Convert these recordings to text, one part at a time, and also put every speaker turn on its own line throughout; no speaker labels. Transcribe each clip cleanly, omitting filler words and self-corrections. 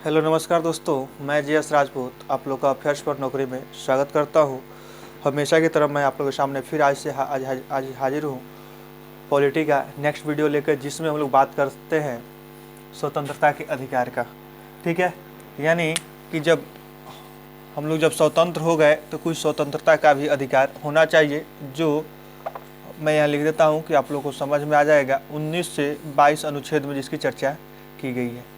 Hello नमस्कार दोस्तों, मैं जी एस राजपूत आप लोग का अफेयर्स पर नौकरी में स्वागत करता हूं। हमेशा की तरह मैं आप लोगों के सामने फिर आज हाजिर हूं पॉलिटी का नेक्स्ट वीडियो लेकर, जिसमें हम लोग बात करते हैं स्वतंत्रता के अधिकार का। ठीक है, यानी कि जब स्वतंत्र हो गए तो कुछ स्वतंत्रता का भी अधिकार होना चाहिए, जो मैं यहाँ लिख देता हूँ कि आप लोग को समझ में आ जाएगा। 19 से 22 अनुच्छेद में जिसकी चर्चा की गई है।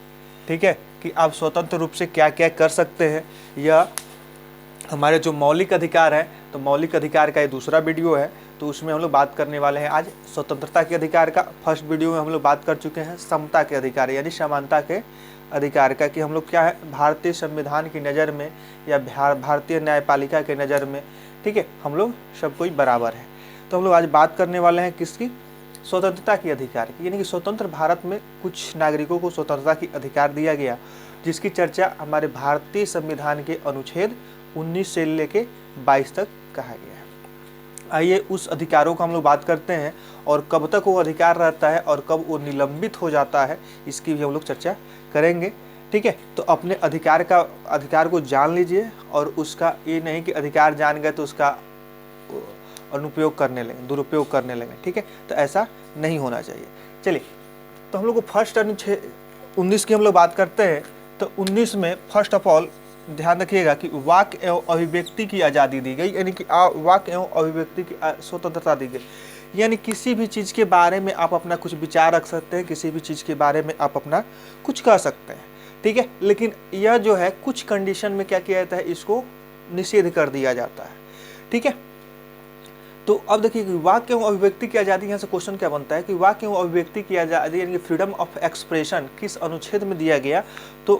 ठीक है, कि आप स्वतंत्र रूप से क्या क्या कर सकते हैं, या हमारे जो मौलिक अधिकार है, तो मौलिक अधिकार का ये दूसरा वीडियो है, तो उसमें हम लोग बात करने वाले हैं आज स्वतंत्रता के अधिकार का। फर्स्ट वीडियो में हम लोग बात कर चुके हैं समता के अधिकार यानी समानता के अधिकार का, कि हम लोग क्या है भारतीय संविधान की नज़र में या भारतीय न्यायपालिका के नज़र में, ठीक है, हम लोग सब कोई बराबर है। तो हम लोग आज बात करने वाले हैं किसकी? स्वतंत्रता की अधिकार की, यानी कि स्वतंत्र भारत में कुछ नागरिकों को स्वतंत्रता की अधिकार दिया गया, जिसकी चर्चा हमारे भारतीय संविधान के अनुच्छेद 19 से लेके 22 तक कहा गया है। आइए उस अधिकारों को हम लोग बात करते हैं, और कब तक वो अधिकार रहता है और कब वो निलंबित हो जाता है, इसकी भी हम लोग चर्चा करेंगे। ठीक है, तो अपने अधिकार को जान लीजिए, और उसका ये नहीं कि अधिकार जान गए तो उसका अनुपयोग करने लगे, दुरुपयोग करने लगे। ठीक है, तो ऐसा नहीं होना चाहिए। चलिए, तो हम लोग को फर्स्ट अनुच्छेद 19 की हम लोग बात करते हैं। तो 19 में फर्स्ट ऑफ ऑल ध्यान रखिएगा कि वाक एवं अभिव्यक्ति की आज़ादी दी गई, यानी कि वाक एवं अभिव्यक्ति की स्वतंत्रता दी गई। यानी किसी भी चीज़ के बारे में आप अपना कुछ विचार रख सकते हैं, किसी भी चीज़ के बारे में आप अपना कुछ कह सकते हैं। ठीक है, लेकिन यह जो है कुछ कंडीशन में क्या किया जाता है, इसको निषेध कर दिया जाता है। ठीक है, तो अब देखिए कि वाक एवं अभिव्यक्ति की आज़ादी, यहाँ से क्वेश्चन क्या बनता है कि वाक एवं अभिव्यक्ति की आज़ादी यानी कि फ्रीडम ऑफ एक्सप्रेशन किस अनुच्छेद में दिया गया? तो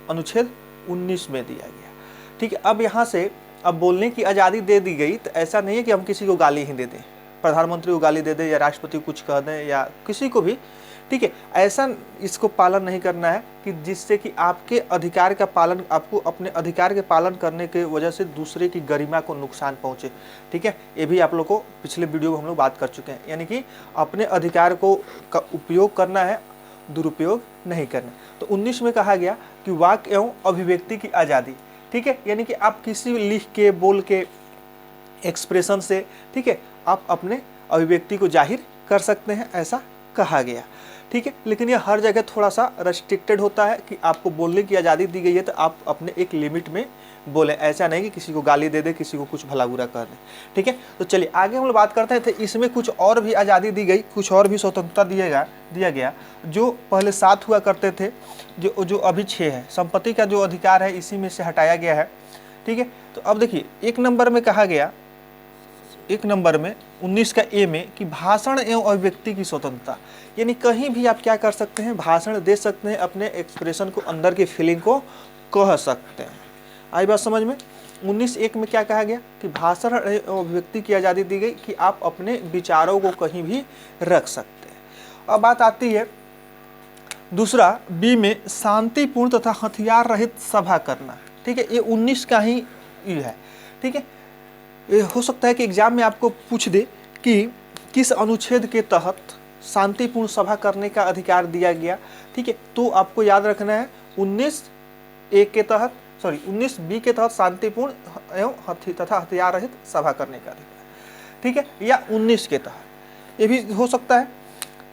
अनुच्छेद 19 में दिया गया। ठीक है, अब यहाँ से अब बोलने की आज़ादी दे दी गई, तो ऐसा नहीं है कि हम किसी को गाली ही दे दें, प्रधानमंत्री को गाली दे दें या राष्ट्रपति को कुछ कह दें या किसी को भी। ठीक है, ऐसा इसको पालन नहीं करना है कि जिससे कि आपके अधिकार का पालन, आपको अपने अधिकार के पालन करने के वजह से दूसरे की गरिमा को नुकसान पहुंचे। ठीक है, ये भी आप लोग को पिछले वीडियो में हम लोग बात कर चुके हैं, यानी कि अपने अधिकार को का उपयोग करना है, दुरुपयोग नहीं करना। तो 19 में कहा गया कि वाक एवं अभिव्यक्ति की आज़ादी। ठीक है, यानी कि आप किसी लिख के, बोल के, एक्सप्रेशन से, ठीक है, आप अपने अभिव्यक्ति को जाहिर कर सकते हैं, ऐसा कहा गया। ठीक है, लेकिन ये हर जगह थोड़ा सा रेस्ट्रिक्टेड होता है कि आपको बोलने की आज़ादी दी गई है तो आप अपने एक लिमिट में बोलें, ऐसा नहीं कि किसी को गाली दे दे, किसी को कुछ भला बुरा कर दे। ठीक है, तो चलिए आगे हम लोग बात करते हैं। तो इसमें कुछ और भी आज़ादी दी गई, कुछ और भी स्वतंत्रता दिया गया, जो पहले 7 हुआ करते थे, जो अभी 6 है। संपत्ति का जो अधिकार है इसी में से हटाया गया है। ठीक है, तो अब देखिए 1 नंबर में कहा गया, 1 नंबर में 19 का ए में कि भाषण एवं अभिव्यक्ति की स्वतंत्रता, यानी कहीं भी आप क्या कर सकते हैं, भाषण दे सकते हैं, अपने एक्सप्रेशन को, अंदर की फीलिंग को कह सकते हैं। आई बात समझ में? 19(1) में क्या कहा गया कि भाषण एवं अभिव्यक्ति की आज़ादी दी गई कि आप अपने विचारों को कहीं भी रख सकते हैं। अब बात आती है दूसरा बी में, शांतिपूर्ण तथा हथियार रहित सभा करना। ठीक है, ये 19 का ही है। ठीक है, हो सकता है कि एग्जाम में आपको पूछ दे कि किस अनुच्छेद के तहत शांतिपूर्ण सभा करने का अधिकार दिया गया। ठीक है, तो आपको याद रखना है 19(1) के तहत, 19(b) के तहत शांतिपूर्ण एवं तथा हथियार रहित सभा करने का अधिकार। ठीक है, या 19 के तहत, ये भी हो सकता है।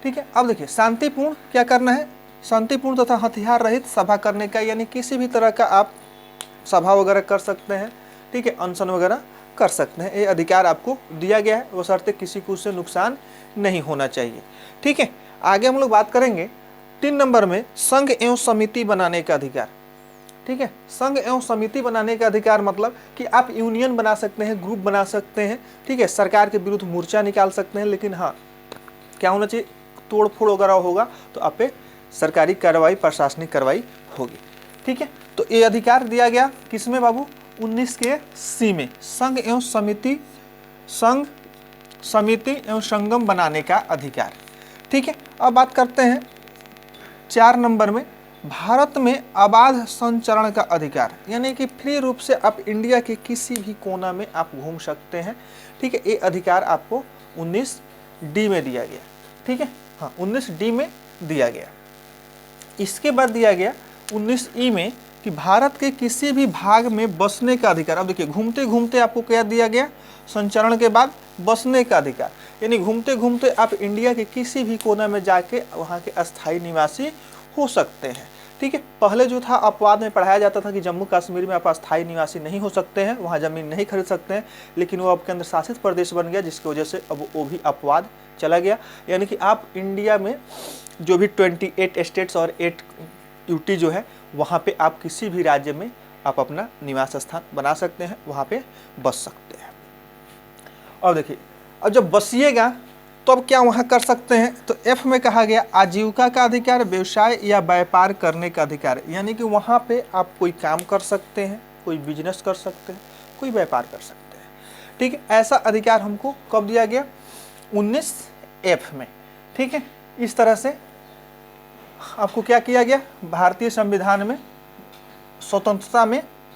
ठीक है, अब देखिए शांतिपूर्ण क्या करना है, शांतिपूर्ण तथा हथियार रहित सभा करने का, यानी किसी भी तरह का आप सभा वगैरह कर सकते हैं। ठीक है, अनशन वगैरह कर सकते हैं, ये अधिकार आपको दिया गया है, वो शर्त किसी को उससे नुकसान नहीं होना चाहिए। ठीक है, आगे हम लोग बात करेंगे 3 नंबर में, संघ एवं समिति बनाने का अधिकार। ठीक है, संघ एवं समिति बनाने का अधिकार मतलब कि आप यूनियन बना सकते हैं, ग्रुप बना सकते हैं। ठीक है, सरकार के विरुद्ध मोर्चा निकाल सकते हैं, लेकिन हाँ क्या होना चाहिए, तोड़ फोड़ वगैरह होगा तो आप पे सरकारी कार्रवाई, प्रशासनिक कार्रवाई होगी। ठीक है, तो ये अधिकार दिया गया किसमें बाबू? 19 के सी में, संघ एवं समिति एवं संगम बनाने का अधिकार। ठीक है, अब बात करते हैं 4 नंबर में, भारत में अबाध संचरण का अधिकार, यानी कि फ्री रूप से आप इंडिया के किसी भी कोना में आप घूम सकते हैं। ठीक है, ये अधिकार आपको 19(d) में दिया गया। ठीक है, हाँ 19(d) में दिया गया। इसके बाद दिया गया 19(e) में कि भारत के किसी भी भाग में बसने का अधिकार। अब देखिए घूमते घूमते आपको क्या दिया गया, संचरण के बाद बसने का अधिकार, यानी घूमते घूमते आप इंडिया के किसी भी कोना में जाके वहाँ के अस्थायी निवासी हो सकते हैं। ठीक है, पहले जो था अपवाद में पढ़ाया जाता था कि जम्मू कश्मीर में आप अस्थायी निवासी नहीं हो सकते हैं, वहाँ ज़मीन नहीं खरीद सकते हैं, लेकिन वो अब केंद्र शासित प्रदेश बन गया, जिसकी वजह से अब वो भी अपवाद चला गया। यानी कि आप इंडिया में जो भी 28 स्टेट्स और 8 यूटी जो है, वहाँ पे आप किसी भी राज्य में आप अपना निवास स्थान बना सकते हैं, वहाँ पे बस सकते हैं। और देखिए अब जब बसिएगा तो अब क्या वहाँ कर सकते हैं, तो एफ में कहा गया आजीविका का अधिकार, व्यवसाय या व्यापार करने का अधिकार, यानी कि वहाँ पे आप कोई काम कर सकते हैं, कोई बिजनेस कर सकते हैं, कोई व्यापार कर सकते हैं। ठीक है, ऐसा अधिकार हमको कब दिया गया, 19F में। ठीक है, इस तरह से आपको क्या किया गया, भारतीय संविधान में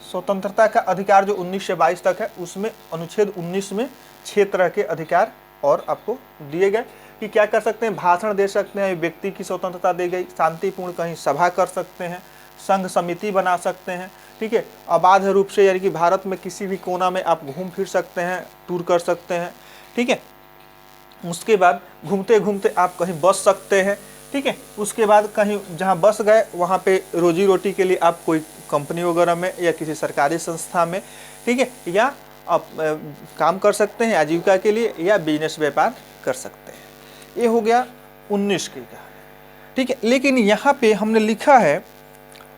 स्वतंत्रता का अधिकार जो 19 से 22 तक है, उसमें अनुच्छेद 19 में 6 तरह के अधिकार और आपको दिए गए कि क्या कर सकते हैं, भाषण दे सकते हैं, व्यक्ति की स्वतंत्रता दी गई, शांतिपूर्ण कहीं सभा कर सकते हैं, संघ समिति बना सकते हैं। ठीक है, अबाध रूप से, यानी कि भारत में किसी भी कोना में आप घूम फिर सकते हैं, टूर कर सकते हैं। ठीक है, उसके बाद घूमते घूमते आप कहीं बस सकते हैं। ठीक है, उसके बाद कहीं जहाँ बस गए वहाँ पे रोजी रोटी के लिए आप कोई कंपनी वगैरह में या किसी सरकारी संस्था में, ठीक है, या आप काम कर सकते हैं आजीविका के लिए, या बिजनेस व्यापार कर सकते हैं। ये हो गया 19 की का। ठीक है, लेकिन यहाँ पे हमने लिखा है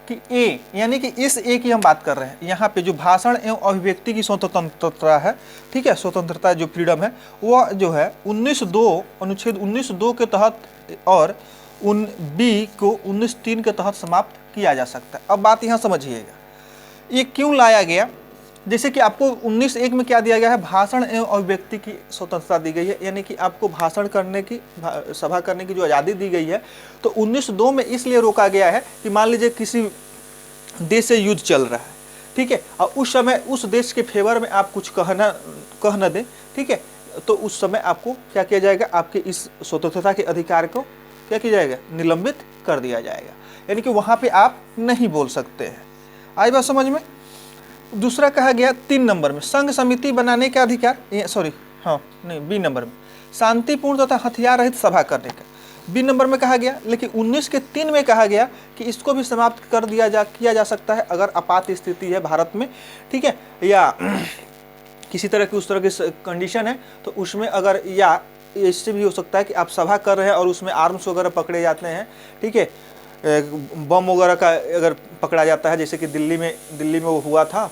कि ए, यानी कि इस ए की हम बात कर रहे हैं, यहाँ पे जो भाषण एवं अभिव्यक्ति की स्वतंत्रता है, ठीक है, स्वतंत्रता जो फ्रीडम है, वह जो है 19(2) अनुच्छेद 19(2) के तहत और बी को 19(3) के तहत समाप्त किया जा सकता है। अब बात यहाँ समझिएगा, ये क्यों लाया गया। जैसे कि आपको 19(1) में क्या दिया गया है, भाषण एवं अभिव्यक्ति की स्वतंत्रता दी गई है, यानी कि आपको भाषण करने की, सभा करने की जो आज़ादी दी गई है। तो 19(2) में इसलिए रोका गया है कि मान लीजिए किसी देश से युद्ध चल रहा है, ठीक है, और उस समय उस देश के फेवर में आप कुछ कह न दें, ठीक है, तो उस समय आपको क्या किया जाएगा, आपके इस स्वतंत्रता के अधिकार को क्या किया जाएगा, निलंबित कर दिया जाएगा, यानी कि वहाँ पे आप नहीं बोल सकते हैं। आई बात समझ में। दूसरा कहा गया 3 नंबर में संघ समिति बनाने का अधिकार, बी नंबर में शांतिपूर्ण तथा हथियार रहित सभा करने का, बी नंबर में कहा गया। लेकिन 19 के 3 में कहा गया कि इसको भी समाप्त कर किया जा सकता है अगर आपात स्थिति है भारत में, ठीक है, या किसी तरह की उस तरह की कंडीशन है, तो उसमें अगर, या इससे भी हो सकता है कि आप सभा कर रहे हैं और उसमें आर्म्स वगैरह पकड़े जाते हैं, ठीक है, बम वगैरह का अगर पकड़ा जाता है, जैसे कि दिल्ली में वो हुआ था,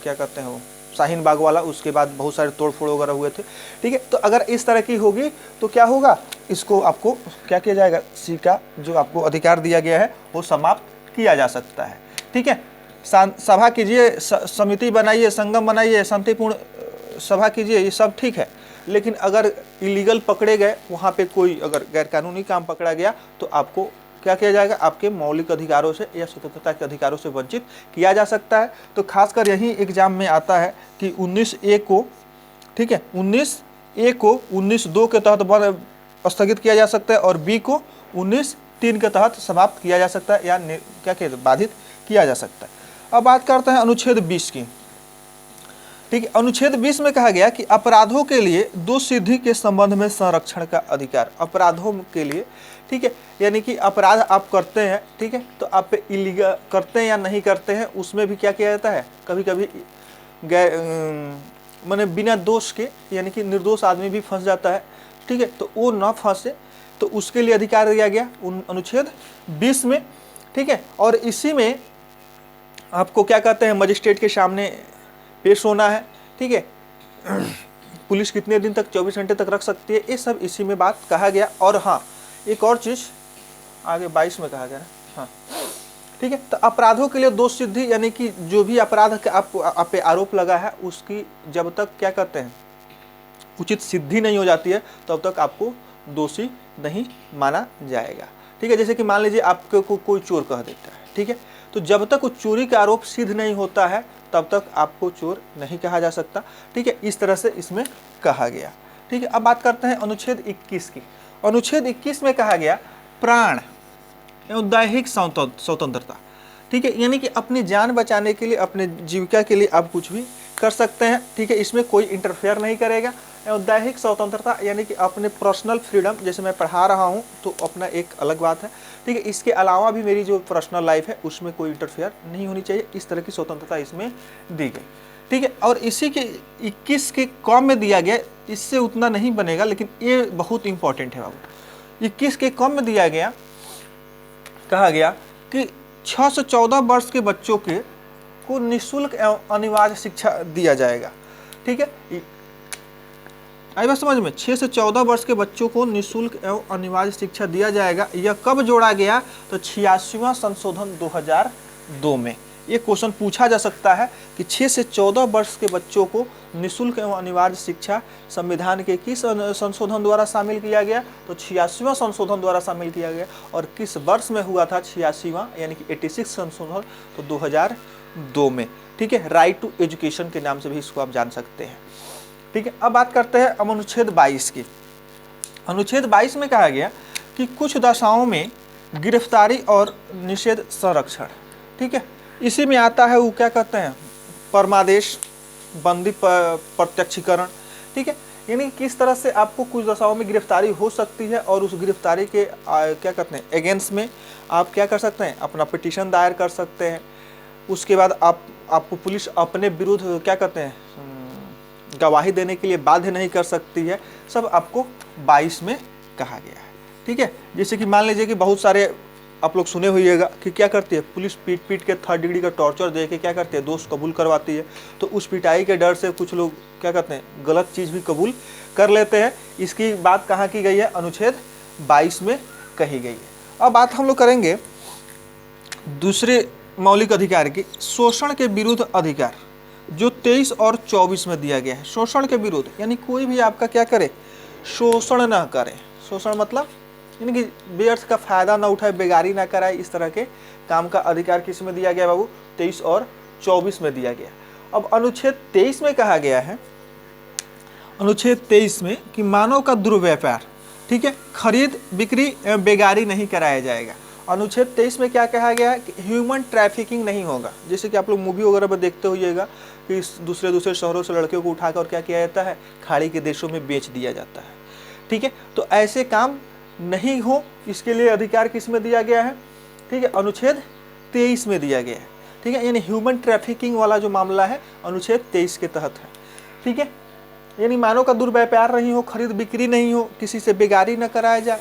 क्या कहते हैं वो, शाहीन बाग वाला, उसके बाद बहुत सारे तोड़फोड़ वगैरह हुए थे। ठीक है, तो अगर इस तरह की होगी तो क्या होगा, इसको आपको क्या किया जाएगा, सी का जो आपको अधिकार दिया गया है वो समाप्त किया जा सकता है। ठीक है, सभा कीजिए, समिति बनाइए, संगम बनाइए, शांतिपूर्ण सभा कीजिए, ये सब ठीक है, लेकिन अगर इलीगल पकड़े गए, वहाँ पे कोई अगर गैरकानूनी काम पकड़ा गया, तो आपको क्या किया जाएगा, आपके मौलिक अधिकारों से या स्वतंत्रता के अधिकारों से वंचित किया जा सकता है। तो खासकर यही एग्जाम में आता है कि 19(a) को, ठीक है, 19(a) को 19(2) के तहत स्थगित किया जा सकता है और बी को 19(3) के तहत समाप्त किया जा सकता है, या क्या कहते हैं, बाधित किया जा सकता है। अब बात करते हैं अनुच्छेद 20 की। ठीक है, अनुच्छेद 20 में कहा गया कि अपराधों के लिए दोष सिद्धि के संबंध में संरक्षण का अधिकार, अपराधों के लिए, ठीक है, यानी कि अपराध आप करते हैं, ठीक है, तो आप इलीगल करते हैं या नहीं करते हैं, उसमें भी क्या किया जाता है, कभी कभी माने बिना दोष के, यानी कि निर्दोष आदमी भी फंस जाता है, ठीक है, तो वो ना फंसे, तो उसके लिए अधिकार दिया गया अनुच्छेद 20 में। ठीक है, और इसी में आपको क्या कहते हैं, मजिस्ट्रेट के सामने पेश होना है, ठीक है, पुलिस कितने दिन तक, 24 घंटे तक रख सकती है, ये सब इसी में बात कहा गया। और हाँ, एक और चीज़ आगे 22 में कहा गया ना, हाँ, ठीक है, तो अपराधों के लिए दोष सिद्धि, यानी कि जो भी अपराध का आप पे आरोप लगा है, उसकी जब तक क्या कहते हैं, उचित सिद्धि नहीं हो जाती है, तब तक आपको दोषी नहीं माना जाएगा। ठीक है, जैसे कि मान लीजिए आपको कोई चोर कह देता है, ठीक है, तो जब तक उस चोरी का आरोप सिद्ध नहीं होता है, तब तक आपको चोर नहीं कहा जा सकता। ठीक है, इस तरह से इसमें कहा गया। ठीक है, अब बात करते हैं अनुच्छेद 21 की। अनुच्छेद 21 में कहा गया प्राण एवं दैहिक स्वतंत्रता। ठीक ठीक है, यानी कि अपनी जान बचाने के लिए, अपने जीविका के लिए आप कुछ भी कर सकते हैं। ठीक है, इसमें कोई इंटरफेयर नहीं करेगा। एवं दैहिक स्वतंत्रता यानी कि अपने पर्सनल फ्रीडम, जैसे मैं पढ़ा रहा हूँ तो अपना एक अलग बात है। ठीक है, इसके अलावा भी मेरी जो पर्सनल लाइफ है उसमें कोई इंटरफेयर नहीं होनी चाहिए, इस तरह की स्वतंत्रता इसमें दी गई। ठीक है, और इसी के 21 के कॉम में दिया गया, इससे उतना नहीं बनेगा लेकिन ये बहुत इंपॉर्टेंट है बाबू। 21 के कॉम में दिया गया, कहा गया कि 6 से 14 वर्ष के बच्चों के को निःशुल्क एवं अनिवार्य शिक्षा दिया जाएगा। ठीक है, आई बात समझ में, 6 से 14 वर्ष के बच्चों को निःशुल्क एवं अनिवार्य शिक्षा दिया जाएगा। यह कब जोड़ा गया? तो 86वां संशोधन 2002 में। ये क्वेश्चन पूछा जा सकता है कि 6 से 14 वर्ष के बच्चों को निःशुल्क एवं अनिवार्य शिक्षा संविधान के किस संशोधन द्वारा शामिल किया गया? तो 86वां संशोधन द्वारा शामिल किया गया। और किस वर्ष में हुआ था 86वां यानी कि 86 संशोधन? तो 2002 में। ठीक है, राइट टू एजुकेशन के नाम से भी इसको आप जान सकते हैं। ठीक है, अब बात करते हैं अनुच्छेद 22 की। अनुच्छेद 22 में कहा गया कि कुछ दशाओं में गिरफ्तारी और निषेध संरक्षण। ठीक है, इसी में आता है वो क्या कहते हैं, परमादेश, बंदी प्रत्यक्षीकरण। ठीक है, यानी किस तरह से आपको कुछ दशाओं में गिरफ्तारी हो सकती है और उस गिरफ्तारी के क्या कहते हैं अगेंस्ट में आप क्या कर सकते हैं, अपना पिटीशन दायर कर सकते हैं। उसके बाद आपको पुलिस अपने विरुद्ध क्या कहते हैं गवाही देने के लिए बाध्य नहीं कर सकती है। सब आपको 22 में कहा गया है। ठीक है, जैसे कि मान लीजिए कि बहुत सारे आप लोग सुने होइएगा कि क्या करती है पुलिस, पीट के 3rd डिग्री का टॉर्चर दे के क्या करती है दोष कबूल करवाती है। तो उस पिटाई के डर से कुछ लोग क्या कहते हैं गलत चीज़ भी कबूल कर लेते हैं। इसकी बात कहाँ की गई है? अनुच्छेद 22 में कही गई है। अब बात हम लोग करेंगे दूसरे मौलिक अधिकार की, शोषण के विरुद्ध अधिकार, जो 23 और 24 में दिया गया है। शोषण के विरुद्ध यानी कोई भी आपका क्या करे, शोषण ना करे। शोषण मतलब यानी कि व्यर्थ का फायदा ना उठाए, बेगारी ना कराए, इस तरह के काम का अधिकार किस में दिया गया बाबू? 23 और 24 में दिया गया। अब अनुच्छेद 23 में कहा गया है, अनुच्छेद 23 में कि मानव का दुर्व्यापार, ठीक है, खरीद बिक्री एवं बेगारी नहीं कराया जाएगा। अनुच्छेद 23 में क्या कहा गया है कि ह्यूमन ट्रैफिकिंग नहीं होगा। जैसे कि आप लोग मूवी वगैरह में देखते होइएगा कि दूसरे शहरों से लड़कियों को उठाकर और क्या किया जाता है, खाड़ी के देशों में बेच दिया जाता है। ठीक है, तो ऐसे काम नहीं हो, इसके लिए अधिकार किस में दिया गया है? ठीक है, अनुच्छेद 23 में दिया गया है। ठीक है, यानी ह्यूमन ट्रैफिकिंग वाला जो मामला है अनुच्छेद 23 के तहत है। ठीक है, यानी मानव का दुर्व्यापार नहीं हो, खरीद बिक्री नहीं हो, किसी से बेगारी न कराया जाए,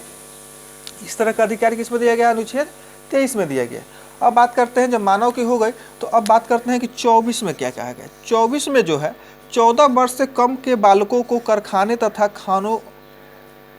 इस तरह का अधिकार किस में दिया गया? अनुच्छेद 23 में दिया गया। अब बात करते हैं, जब मानव की हो गई तो अब बात करते हैं कि 24 में क्या कहा गया। 24 में जो है 14 वर्ष से कम के बालकों को कारखाने तथा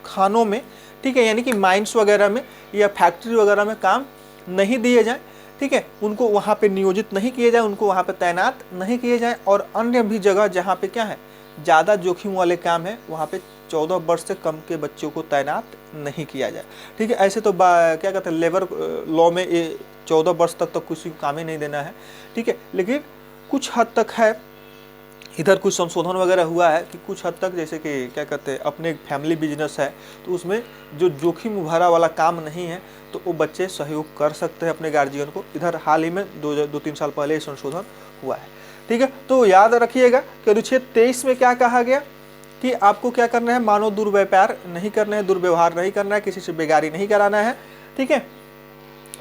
खानों में, ठीक है, यानी कि माइंस वगैरह में या फैक्ट्री वगैरह में काम नहीं दिए जाए। ठीक है, उनको वहाँ पे नियोजित नहीं किए जाए, उनको वहाँ पे तैनात नहीं किए जाए। और अन्य भी जगह जहाँ पे क्या है ज़्यादा जोखिम वाले काम है वहाँ पे 14 वर्ष से कम के बच्चों को तैनात नहीं किया जाए। ठीक है, ऐसे तो क्या कहते हैं लेबर लॉ में ये 14 वर्ष तक तो किसी को काम ही नहीं देना है। ठीक है, लेकिन कुछ हद तक है, इधर कुछ संशोधन वगैरह हुआ है कि कुछ हद तक, जैसे कि क्या कहते हैं अपने फैमिली बिजनेस है तो उसमें जो जोखिम भरा वाला काम नहीं है तो वो बच्चे सहयोग कर सकते हैं अपने गार्जियन को। इधर हाल ही में 2-3 साल पहले संशोधन हुआ है। ठीक है, तो याद रखिएगा कि अनुच्छेद 23 में क्या कहा गया कि आपको क्या करना है, मानव दुर्व्यापार नहीं करना है, दुर्व्यवहार नहीं करना है, किसी से बेगारी नहीं कराना है। ठीक है,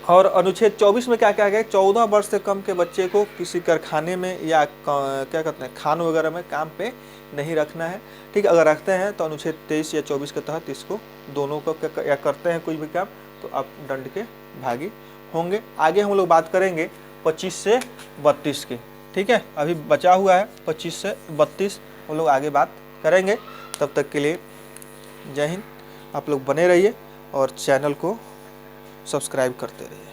और अनुच्छेद 24 में क्या कहा गया, 14 वर्ष से कम के बच्चे को किसी कारखाने में या क्या कहते हैं खान वगैरह में काम पे नहीं रखना है। ठीक है, अगर रखते हैं तो अनुच्छेद 23 या 24 के तहत इसको दोनों को या करते हैं कोई भी काम तो आप दंड के भागी होंगे। आगे हम लोग बात करेंगे 25 से 32 की। ठीक है, अभी बचा हुआ है 25 से 32, हम लोग आगे बात करेंगे। तब तक के लिए जय हिंद। आप लोग बने रहिए और चैनल को सब्सक्राइब करते रहिए।